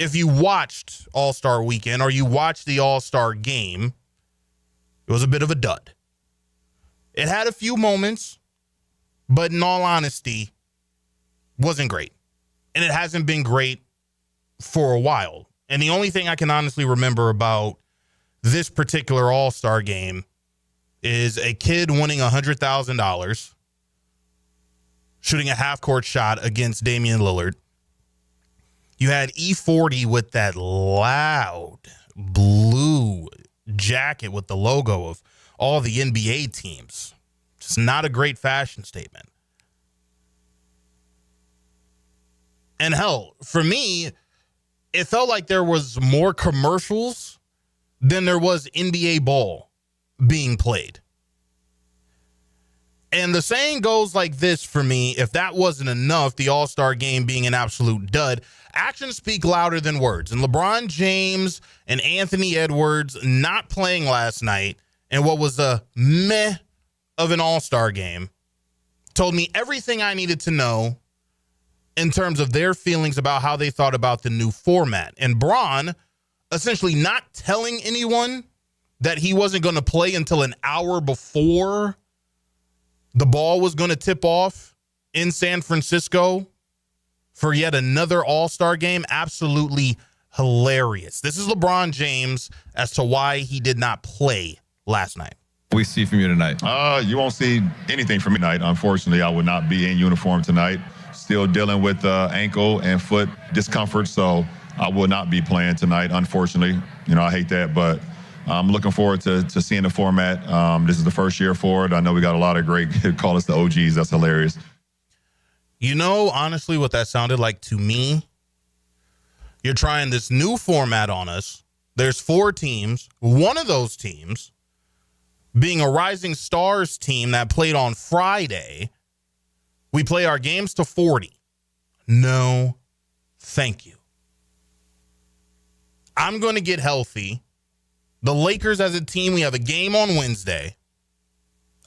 if you watched All-Star Weekend or you watched the All-Star Game, it was a bit of a dud. It had a few moments, but in all honesty, wasn't great. And it hasn't been great for a while. And the only thing I can honestly remember about this particular All-Star Game is a kid winning $100,000, shooting a half-court shot against Damian Lillard. You had E40 with that loud blue jacket with the logo of all the NBA teams. Just not a great fashion statement. And hell, for me, it felt like there was more commercials than there was NBA ball being played. And the saying goes like this for me: if that wasn't enough, the All-Star Game being an absolute dud, actions speak louder than words. And LeBron James and Anthony Edwards not playing last night in what was a meh of an All-Star Game told me everything I needed to know in terms of their feelings about how they thought about the new format. And Bron essentially not telling anyone that he wasn't going to play until an hour before the ball was going to tip off in San Francisco for yet another All-Star Game. Absolutely hilarious. This is LeBron James as to why he did not play last night. We see from you tonight? You won't see anything from me tonight. Unfortunately, I will not be in uniform tonight. Still dealing with ankle and foot discomfort, so I will not be playing tonight, unfortunately. I hate that, but I'm looking forward to seeing the format. This is the first year for it. I know we got a lot of great, call us the OGs. That's hilarious. Honestly, what that sounded like to me, you're trying this new format on us. There's 4 teams. One of those teams being a Rising Stars team that played on Friday. We play our games to 40. No, thank you. I'm going to get healthy. The Lakers as a team, we have a game on Wednesday.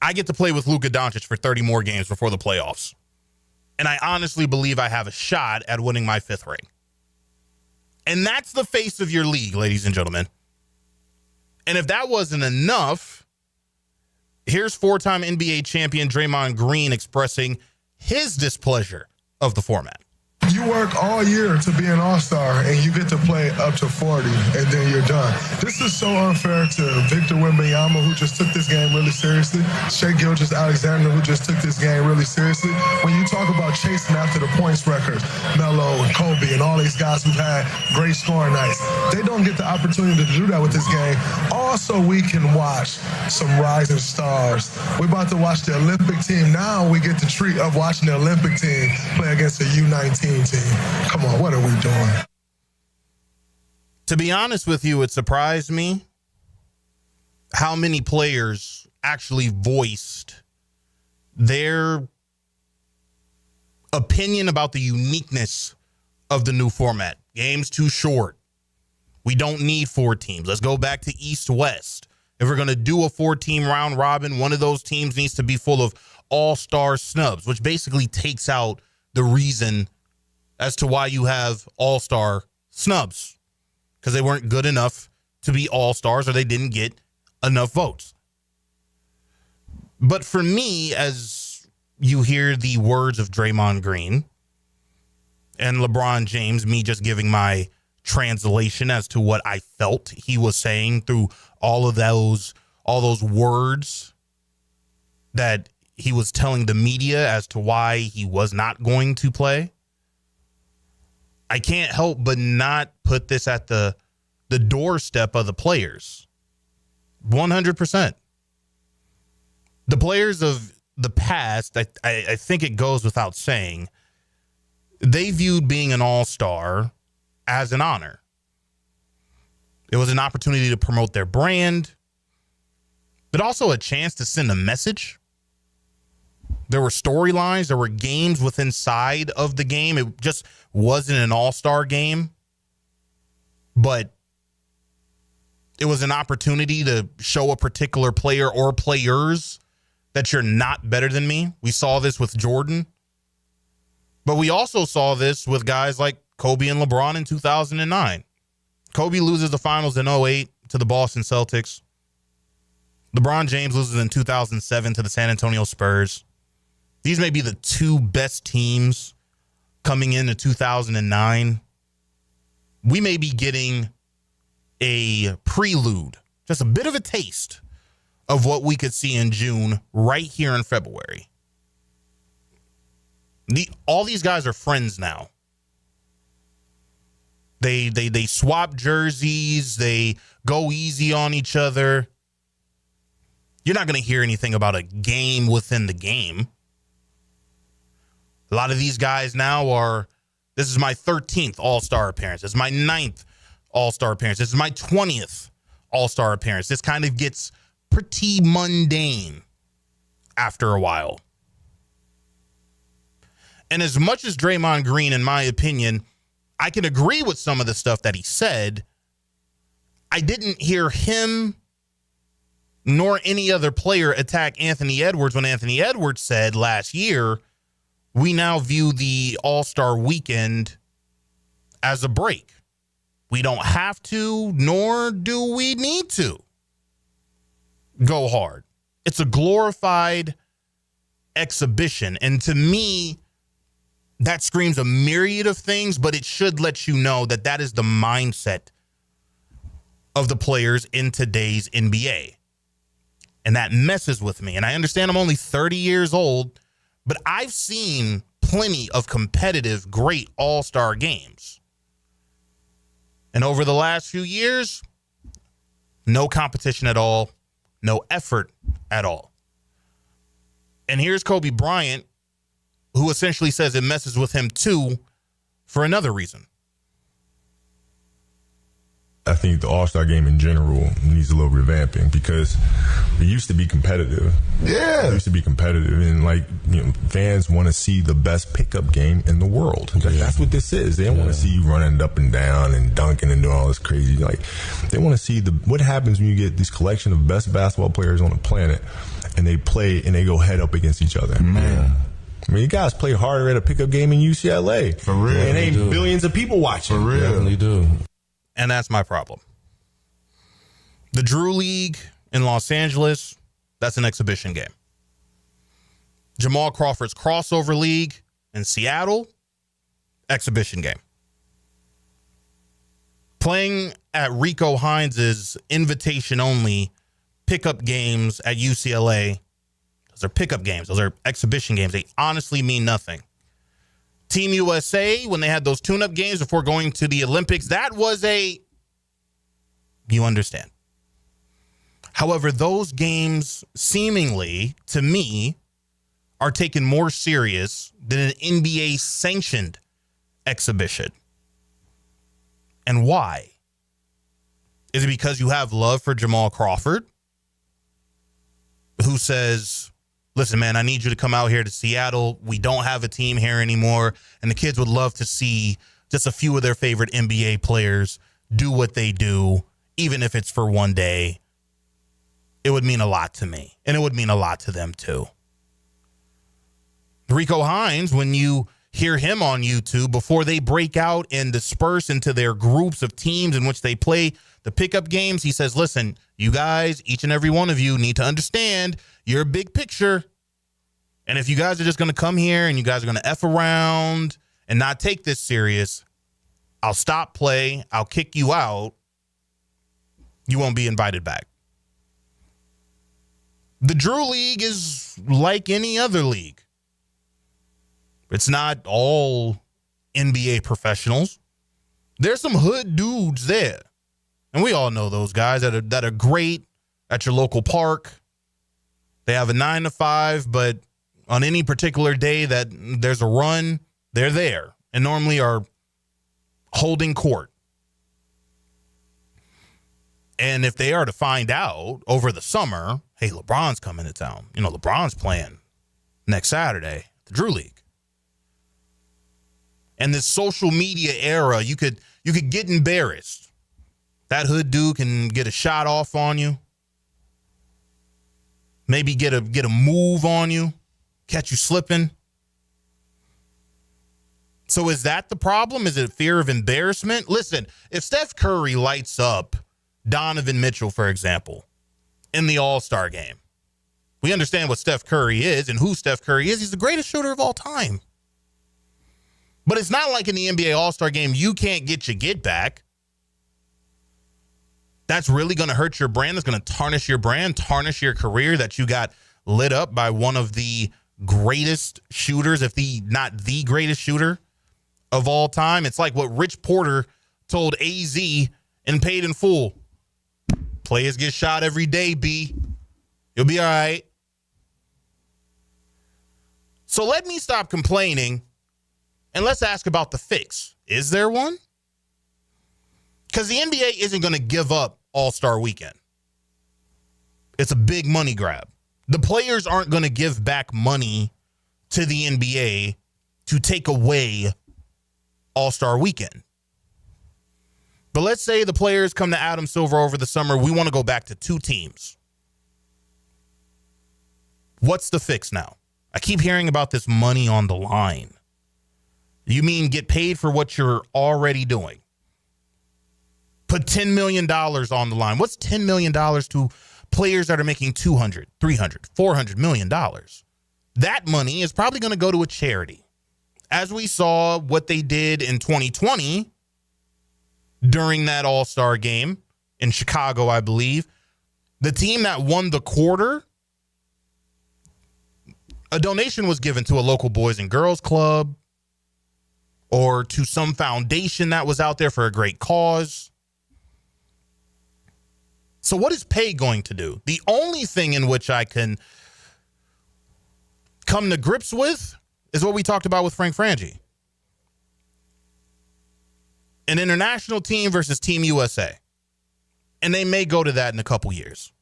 I get to play with Luka Doncic for 30 more games before the playoffs. And I honestly believe I have a shot at winning my 5th ring. And that's the face of your league, ladies and gentlemen. And if that wasn't enough, here's 4-time NBA champion Draymond Green expressing his displeasure of the format. You work all year to be an all-star, and you get to play up to 40, and then you're done. This is so unfair to Victor Wembanyama, who just took this game really seriously, Shai Gilgeous-Alexander, who just took this game really seriously. When you talk about chasing after the points records, Melo and Kobe and all these guys who've had great scoring nights, they don't get the opportunity to do that with this game. Also, we can watch some rising stars. We're about to watch the Olympic team. Now we get the treat of watching the Olympic team play against a U19 team. Come on, what are we doing? To be honest with you, it surprised me how many players actually voiced their opinion about the uniqueness of the new format. Game's too short. We don't need 4 teams. Let's go back to East-West. If we're going to do a 4-team round robin, one of those teams needs to be full of all-star snubs, which basically takes out the reason as to why you have all-star snubs, because they weren't good enough to be all-stars or they didn't get enough votes. But for me, as you hear the words of Draymond Green and LeBron James, me just giving my translation as to what I felt he was saying through all those words that he was telling the media as to why he was not going to play, I can't help but not put this at the doorstep of the players. 100%. The players of the past, I think it goes without saying, they viewed being an all-star as an honor. It was an opportunity to promote their brand, but also a chance to send a message. There were storylines, there were games within inside of the game. It just wasn't an all-star game, but it was an opportunity to show a particular player or players that you're not better than me. We saw this with Jordan, but we also saw this with guys like Kobe and LeBron in 2009. Kobe loses the finals in 2008 to the Boston Celtics. LeBron James loses in 2007 to the San Antonio Spurs. These may be the two best teams coming into 2009. We may be getting a prelude, just a bit of a taste of what we could see in June right here in February. All these guys are friends now. They swap jerseys. They go easy on each other. You're not going to hear anything about a game within the game. A lot of these guys now this is my 13th All-Star appearance. This is my 9th All-Star appearance. This is my 20th All-Star appearance. This kind of gets pretty mundane after a while. And as much as Draymond Green, in my opinion, I can agree with some of the stuff that he said, I didn't hear him nor any other player attack Anthony Edwards when Anthony Edwards said last year, we now view the All-Star weekend as a break. We don't have to, nor do we need to go hard. It's a glorified exhibition. And to me, that screams a myriad of things, but it should let you know that that is the mindset of the players in today's NBA. And that messes with me. And I understand I'm only 30 years old, but I've seen plenty of competitive, great all-star games. And over the last few years, no competition at all, no effort at all. And here's Kobe Bryant, who essentially says it messes with him too for another reason. I think the All-Star game in general needs a little revamping because it used to be competitive. Yeah. It used to be competitive. And, fans want to see the best pickup game in the world. That's what this is. They don't want to see you running up and down and dunking and doing all this crazy. They want to see what happens when you get this collection of best basketball players on the planet and they play and they go head up against each other. Man. I mean, you guys play harder at a pickup game in UCLA. For real. And ain't billions of people watching. For real. Definitely do. And that's my problem. The Drew League in Los Angeles, that's an exhibition game. Jamal Crawford's crossover league in Seattle, exhibition game. Playing at Rico Hines' invitation only pickup games at UCLA, those are pickup games. Those are exhibition games. They honestly mean nothing. Team USA, when they had those tune-up games before going to the Olympics, that was you understand. However, those games seemingly, to me, are taken more serious than an NBA-sanctioned exhibition. And why? Is it because you have love for Jamal Crawford, who says, listen, man, I need you to come out here to Seattle. We don't have a team here anymore. And the kids would love to see just a few of their favorite NBA players do what they do, even if it's for one day. It would mean a lot to me. And it would mean a lot to them, too. Rico Hines, when you hear him on YouTube, before they break out and disperse into their groups of teams in which they play the pickup games, he says, listen, you guys, each and every one of you need to understand your big picture. And if you guys are just going to come here and you guys are going to F around and not take this serious, I'll stop play. I'll kick you out. You won't be invited back. The Drew League is like any other league. It's not all NBA professionals. There's some hood dudes there. And we all know those guys that are great at your local park. They have a 9 to 5, but on any particular day that there's a run, they're there and normally are holding court. And if they are to find out over the summer, hey, LeBron's coming to town. LeBron's playing next Saturday, the Drew League. And this social media era, you could get embarrassed. That hood dude can get a shot off on you. Maybe get a move on you. Catch you slipping. So is that the problem? Is it fear of embarrassment? Listen, if Steph Curry lights up Donovan Mitchell, for example, in the All-Star game, we understand what Steph Curry is and who Steph Curry is. He's the greatest shooter of all time. But it's not like in the NBA All-Star game, you can't get your get back. That's really going to hurt your brand. That's going to tarnish your brand, tarnish your career that you got lit up by one of the greatest shooters, if not the greatest shooter of all time. It's like what Rich Porter told AZ and Paid in Full. Players get shot every day, B. You'll be all right. So let me stop complaining and let's ask about the fix. Is there one? Because the NBA isn't going to give up All-Star Weekend. It's a big money grab. The players aren't going to give back money to the NBA to take away All-Star Weekend. But let's say the players come to Adam Silver over the summer. We want to go back to 2 teams. What's the fix now? I keep hearing about this money on the line. You mean get paid for what you're already doing? Put $10 million on the line. What's $10 million to players that are making $200, $300, $400 million? That money is probably going to go to a charity. As we saw what they did in 2020 during that All-Star game in Chicago, I believe, the team that won the quarter, a donation was given to a local Boys and Girls Club or to some foundation that was out there for a great cause. So what is pay going to do? The only thing in which I can come to grips with is what we talked about with Frank Frangie. An international team versus Team USA. And they may go to that in a couple years.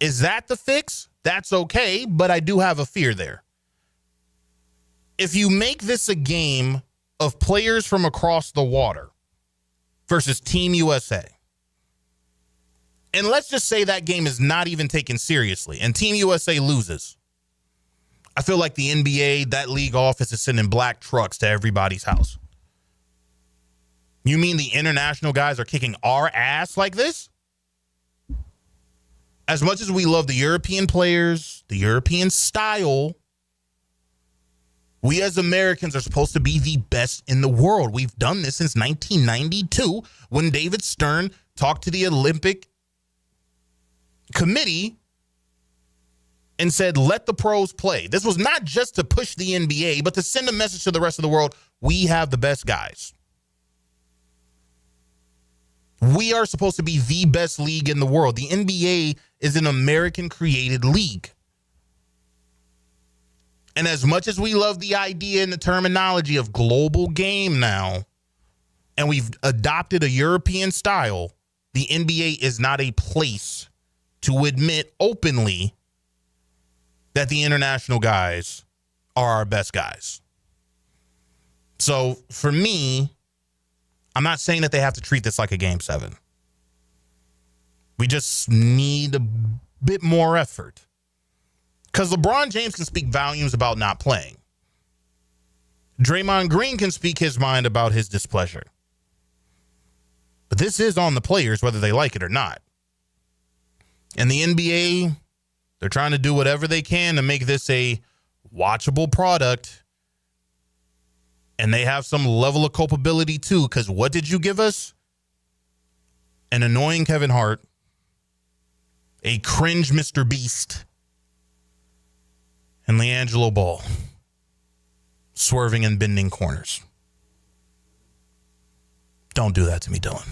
Is that the fix? That's okay, but I do have a fear there. If you make this a game of players from across the water versus Team USA, and let's just say that game is not even taken seriously and Team USA loses, I feel like the NBA, that league office is sending black trucks to everybody's house. You mean the international guys are kicking our ass like this? As much as we love the European players, the European style, we as Americans are supposed to be the best in the world. We've done this since 1992 when David Stern talked to the Olympic Committee and said, let the pros play. This was not just to push the NBA, but to send a message to the rest of the world. We have the best guys. We are supposed to be the best league in the world. The NBA is an American-created league. And as much as we love the idea and the terminology of global game now, and we've adopted a European style, the NBA is not a place to admit openly that the international guys are our best guys. So for me, I'm not saying that they have to treat this like a Game 7. We just need a bit more effort. Because LeBron James can speak volumes about not playing. Draymond Green can speak his mind about his displeasure. But this is on the players, whether they like it or not. And the NBA, they're trying to do whatever they can to make this a watchable product. And they have some level of culpability too, because what did you give us? An annoying Kevin Hart, a cringe Mr. Beast, and LiAngelo Ball swerving and bending corners. Don't do that to me, Dylan.